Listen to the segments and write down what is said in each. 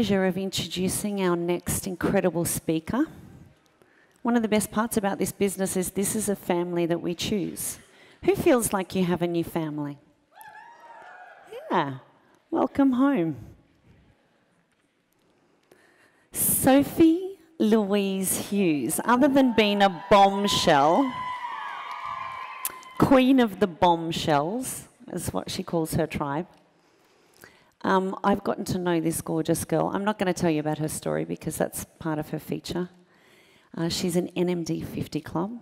pleasure of introducing our next incredible speaker. One of the best parts about this business is this is a family that we choose. Who feels like you have a new family? Yeah, welcome home. Sophie Louise Hughes, other than being a bombshell, queen of the bombshells, is what she calls her tribe. I've gotten to know this gorgeous girl. I'm not going to tell you about her story because that's part of her feature. She's an NMD 50 club.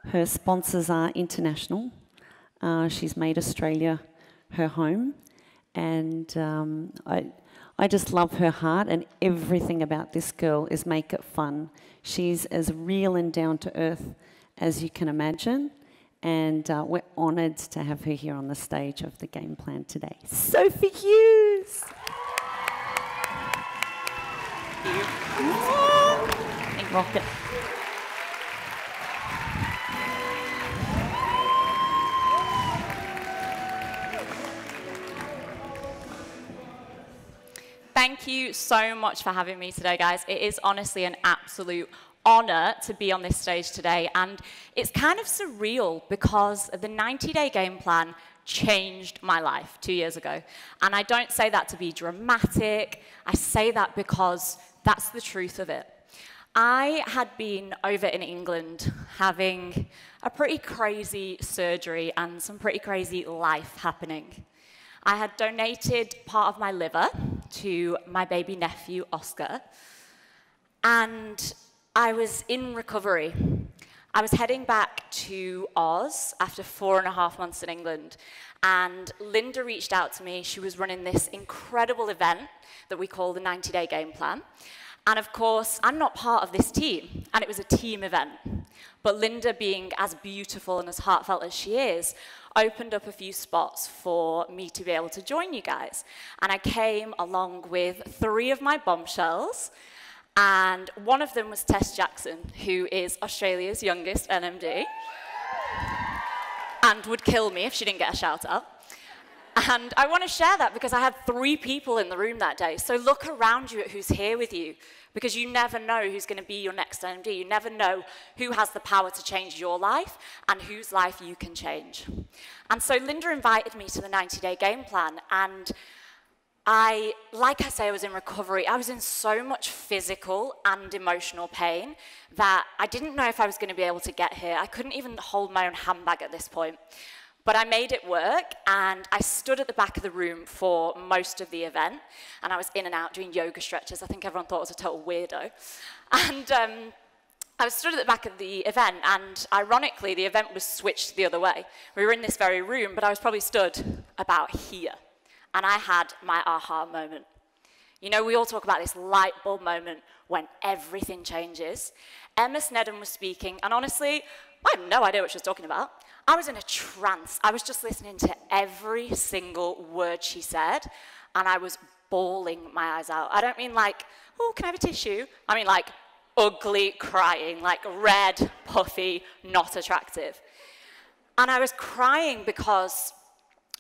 Her sponsors are international. She's made Australia her home. And I just love her heart, and everything about this girl is make it fun. She's as real and down to earth as you can imagine. And we're honoured to have her here on the stage of the game plan today. Sophie Hughes. Rocket. Thank you so much for having me today, guys. It is honestly an absolute honor to be on this stage today, and it's kind of surreal because the 90-day game plan changed my life 2 years ago. And I don't say that to be dramatic. I say that because that's the truth of it. I had been over in England having a pretty crazy surgery and some pretty crazy life happening. I had donated part of my liver to my baby nephew, Oscar, and I was in recovery. I was heading back to Oz after 4.5 months in England, and Linda reached out to me. She was running this incredible event that we call the 90-day game plan. And of course, I'm not part of this team, and it was a team event. But Linda, being as beautiful and as heartfelt as she is, opened up a few spots for me to be able to join you guys. And I came along with 3 of my bombshells, and one of them was Tess Jackson, who is Australia's youngest NMD, and would kill me if she didn't get a shout out. And I want to share that because I had 3 people in the room that day. So look around you at who's here with you, because you never know who's going to be your next NMD. You never know who has the power to change your life and whose life you can change. And so Linda invited me to the 90-day game plan, and like I say, I was in recovery. I was in so much physical and emotional pain that I didn't know if I was going to be able to get here. I couldn't even hold my own handbag at this point. But I made it work, and I stood at the back of the room for most of the event, and I was in and out doing yoga stretches. I think everyone thought I was a total weirdo. And I was stood at the back of the event, and ironically, the event was switched the other way. We were in this very room, but I was probably stood about here. And I had my aha moment. You know, we all talk about this light bulb moment when everything changes. Emma Sneddon was speaking, and honestly, I had no idea what she was talking about. I was in a trance. I was just listening to every single word she said, and I was bawling my eyes out. I don't mean like, oh, can I have a tissue? I mean like ugly crying, like red, puffy, not attractive. And I was crying because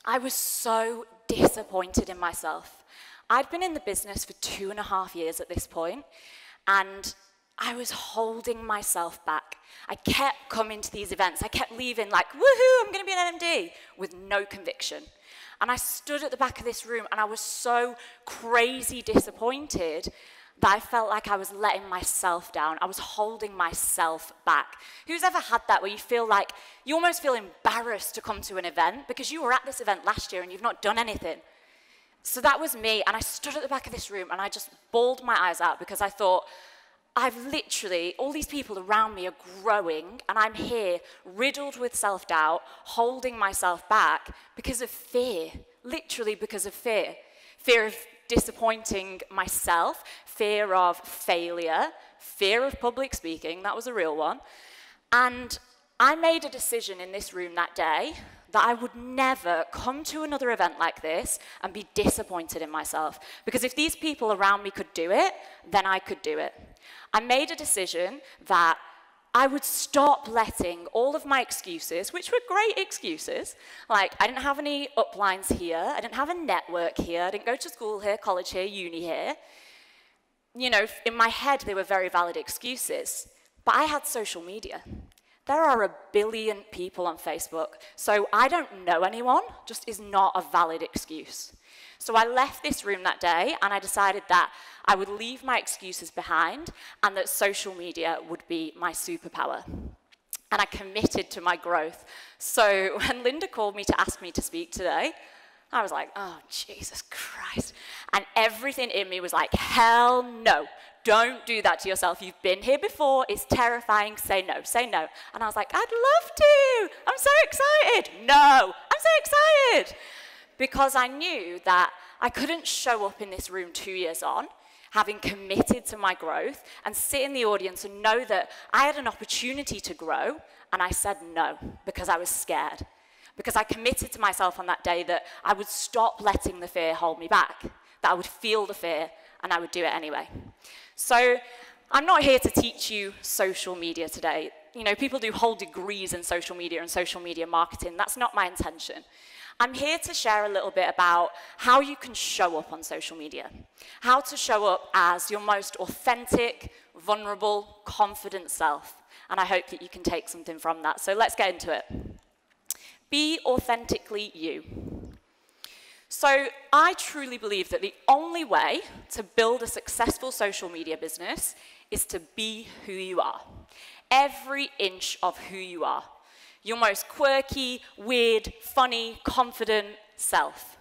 I was so disappointed in myself. I'd been in the business for 2.5 years at this point, and I was holding myself back. I kept coming to these events. I kept leaving like, woohoo, I'm going to be an NMD, with no conviction. And I stood at the back of this room, and I was so crazy disappointed that I felt like I was letting myself down. I was holding myself back. Who's ever had that where you feel like, you almost feel embarrassed to come to an event because you were at this event last year and you've not done anything? So that was me, and I stood at the back of this room and I just bawled my eyes out because I thought, I've literally, all these people around me are growing, and I'm here riddled with self-doubt, holding myself back because of fear, literally because of fear. Fear of disappointing myself, fear of failure, fear of public speaking, that was a real one. And I made a decision in this room that day that I would never come to another event like this and be disappointed in myself. Because if these people around me could do it, then I could do it. I made a decision that I would stop letting all of my excuses, which were great excuses, like I didn't have any uplines here, I didn't have a network here, I didn't go to school here, college here, uni here, you know, in my head, they were very valid excuses. But I had social media. There are 1 billion people on Facebook, so I don't know anyone just is not a valid excuse. So I left this room that day, and I decided that I would leave my excuses behind, and that social media would be my superpower. And I committed to my growth. So when Linda called me to ask me to speak today, I was like, oh, Jesus Christ. And everything in me was like, hell no. Don't do that to yourself. You've been here before. It's terrifying. Say no. Say no. And I was like, I'd love to. I'm so excited. No. I'm so excited. Because I knew that I couldn't show up in this room 2 years on, having committed to my growth, and sit in the audience and know that I had an opportunity to grow, and I said no because I was scared. Because I committed to myself on that day that I would stop letting the fear hold me back, that I would feel the fear, and I would do it anyway. So I'm not here to teach you social media today. You know, people do whole degrees in social media and social media marketing. That's not my intention. I'm here to share a little bit about how you can show up on social media, how to show up as your most authentic, vulnerable, confident self. And I hope that you can take something from that. So let's get into it. Be authentically you. So I truly believe that the only way to build a successful social media business is to be who you are. Every inch of who you are. Your most quirky, weird, funny, confident self.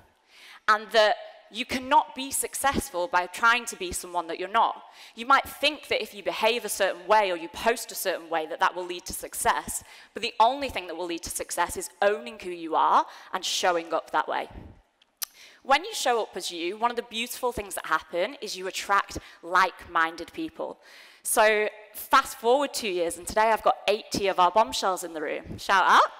And that you cannot be successful by trying to be someone that you're not. You might think that if you behave a certain way or you post a certain way that that will lead to success, but the only thing that will lead to success is owning who you are and showing up that way. When you show up as you, one of the beautiful things that happen is you attract like-minded people. So fast forward 2 years, and today I've got 80 of our bombshells in the room. Shout out.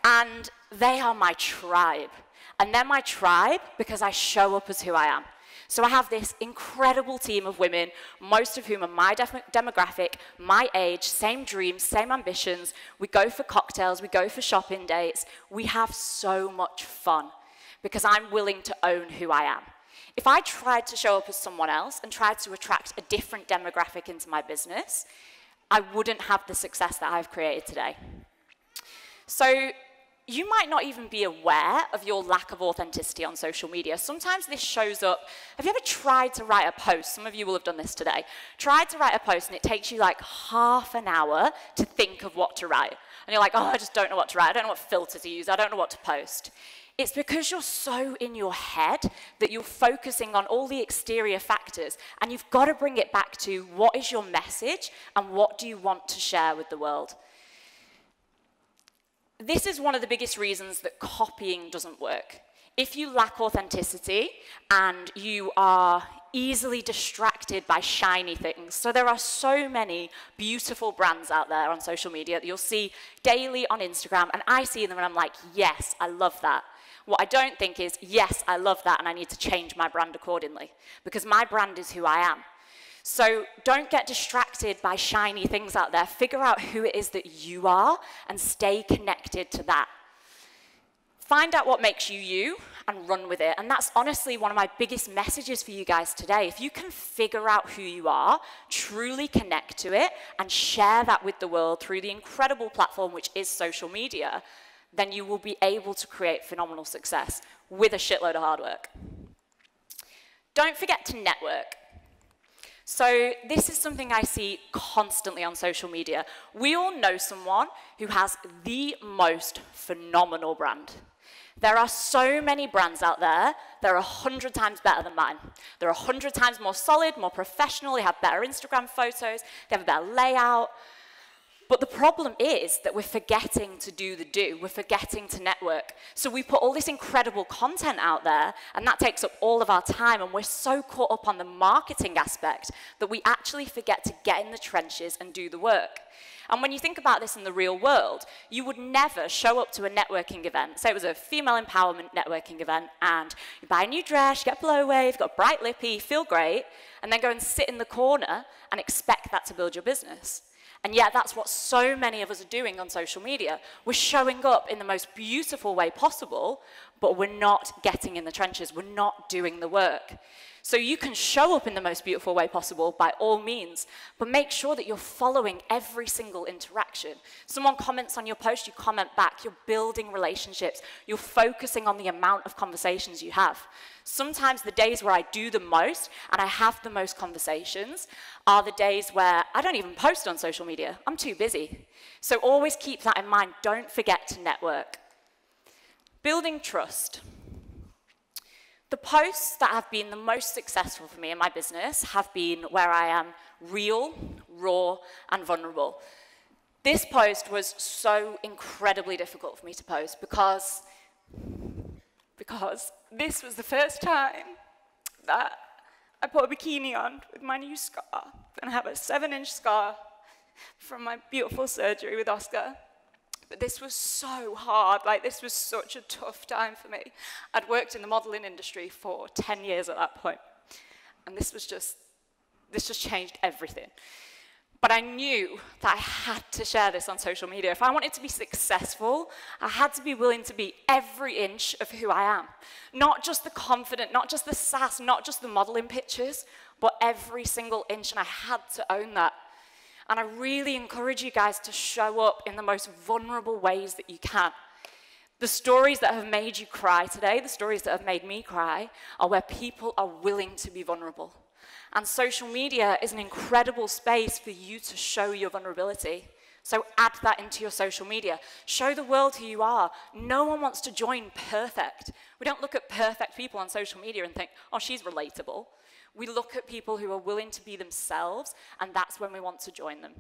And they are my tribe. And they're my tribe because I show up as who I am. So I have this incredible team of women, most of whom are my demographic, my age, same dreams, same ambitions. We go for cocktails, we go for shopping dates. We have so much fun because I'm willing to own who I am. If I tried to show up as someone else and tried to attract a different demographic into my business, I wouldn't have the success that I've created today. So you might not even be aware of your lack of authenticity on social media. Sometimes this shows up. Have you ever tried to write a post? Some of you will have done this today. Tried to write a post and it takes you like half an hour to think of what to write. And you're like, oh, I just don't know what to write. I don't know what filter to use. I don't know what to post. It's because you're so in your head that you're focusing on all the exterior factors, and you've got to bring it back to what is your message and what do you want to share with the world. This is one of the biggest reasons that copying doesn't work. If you lack authenticity and you are easily distracted by shiny things, so there are so many beautiful brands out there on social media that you'll see daily on Instagram, and I see them and I'm like, yes, I love that. What I don't think is, yes, I love that and I need to change my brand accordingly, because my brand is who I am. So don't get distracted by shiny things out there. Figure out who it is that you are and stay connected to that. Find out what makes you you and run with it. And that's honestly one of my biggest messages for you guys today. If you can figure out who you are, truly connect to it, and share that with the world through the incredible platform which is social media, then you will be able to create phenomenal success with a shitload of hard work. Don't forget to network. So this is something I see constantly on social media. We all know someone who has the most phenomenal brand. There are so many brands out there that are 100 times better than mine. They're 100 times more solid, more professional, they have better Instagram photos, they have a better layout. But the problem is that we're forgetting to do the do. We're forgetting to network. So we put all this incredible content out there, and that takes up all of our time, and we're so caught up on the marketing aspect that we actually forget to get in the trenches and do the work. And when you think about this in the real world, you would never show up to a networking event. Say it was a female empowerment networking event, and you buy a new dress, you get blow wave, got bright lippy, feel great, and then go and sit in the corner and expect that to build your business. And yet that's what so many of us are doing on social media. We're showing up in the most beautiful way possible, but we're not getting in the trenches. We're not doing the work. So you can show up in the most beautiful way possible by all means, but make sure that you're following every single interaction. Someone comments on your post, you comment back, you're building relationships, you're focusing on the amount of conversations you have. Sometimes the days where I do the most and I have the most conversations are the days where I don't even post on social media. I'm too busy. So always keep that in mind. Don't forget to network. Building trust. The posts that have been the most successful for me in my business have been where I am real, raw, and vulnerable. This post was so incredibly difficult for me to post because this was the first time that I put a bikini on with my new scar, and I have a 7-inch scar from my beautiful surgery with Oscar. But this was so hard, like this was such a tough time for me. I'd worked in the modeling industry for 10 years at that point, and this just changed everything. But I knew that I had to share this on social media. If I wanted to be successful, I had to be willing to be every inch of who I am. Not just the confident, not just the sass, not just the modeling pictures, but every single inch, and I had to own that. And I really encourage you guys to show up in the most vulnerable ways that you can. The stories that have made you cry today, the stories that have made me cry, are where people are willing to be vulnerable. And social media is an incredible space for you to show your vulnerability. So add that into your social media. Show the world who you are. No one wants to join perfect. We don't look at perfect people on social media and think, oh, she's relatable. We look at people who are willing to be themselves, and that's when we want to join them.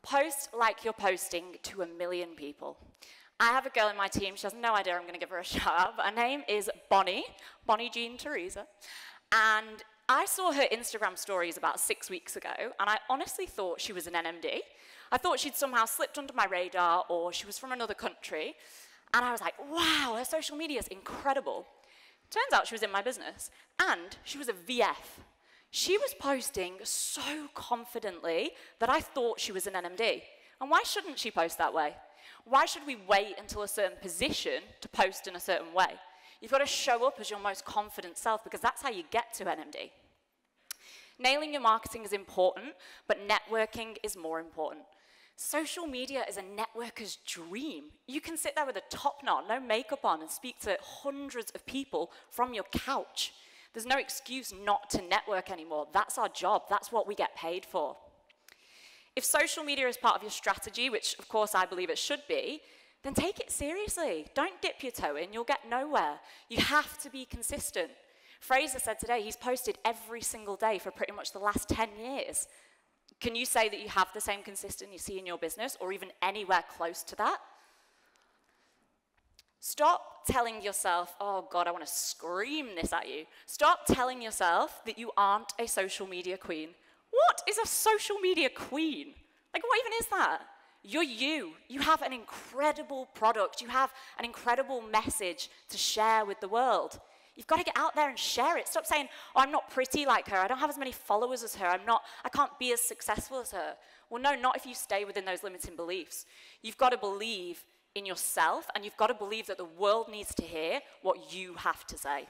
Post like you're posting to 1 million people. I have a girl in my team, she has no idea I'm going to give her a shout out, but her name is Bonnie Jean Teresa, and I saw her Instagram stories about 6 weeks ago, and I honestly thought she was an NMD. I thought she'd somehow slipped under my radar, or she was from another country, and I was like, wow, her social media is incredible. Turns out she was in my business, and she was a VF. She was posting so confidently that I thought she was an NMD. And why shouldn't she post that way? Why should we wait until a certain position to post in a certain way? You've got to show up as your most confident self, because that's how you get to NMD. Nailing your marketing is important, but networking is more important. Social media is a networker's dream. You can sit there with a top knot, no makeup on, and speak to hundreds of people from your couch. There's no excuse not to network anymore. That's our job. That's what we get paid for. If social media is part of your strategy, which of course I believe it should be, then take it seriously. Don't dip your toe in. You'll get nowhere. You have to be consistent. Fraser said today he's posted every single day for pretty much the last 10 years. Can you say that you have the same consistency in your business, or even anywhere close to that? Stop telling yourself, oh God, I want to scream this at you. Stop telling yourself that you aren't a social media queen. What is a social media queen? Like, what even is that? You're you. You have an incredible product. You have an incredible message to share with the world. You've got to get out there and share it. Stop saying, oh, I'm not pretty like her. I don't have as many followers as her. I can't be as successful as her. Well, no, not if you stay within those limiting beliefs. You've got to believe in yourself, and you've got to believe that the world needs to hear what you have to say.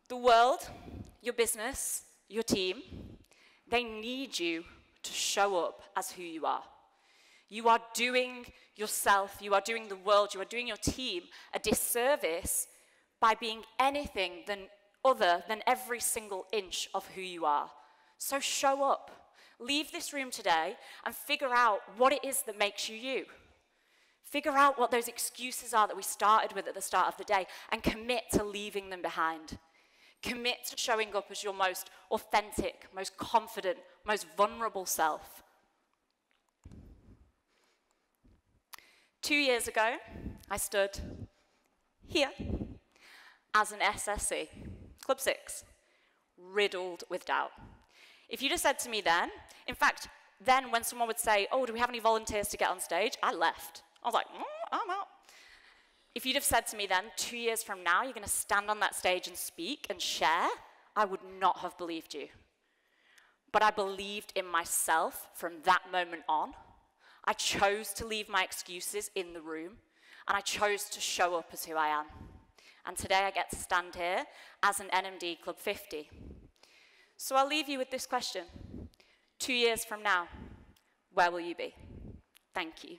The world, your business, your team, they need you to show up as who you are. You are doing yourself, you are doing the world, you are doing your team a disservice by being anything other than every single inch of who you are. So show up. Leave this room today and figure out what it is that makes you you. Figure out what those excuses are that we started with at the start of the day, and commit to leaving them behind. Commit to showing up as your most authentic, most confident, most vulnerable self. 2 years ago, I stood here as an SSC, Club 6, riddled with doubt. If you'd have said to me then, in fact, then when someone would say, oh, do we have any volunteers to get on stage? I left. I was like, I'm out. If you'd have said to me then, 2 years from now, you're going to stand on that stage and speak and share, I would not have believed you. But I believed in myself from that moment on. I chose to leave my excuses in the room, and I chose to show up as who I am. And today I get to stand here as an NMD Club 50. So I'll leave you with this question. 2 years from now, where will you be? Thank you.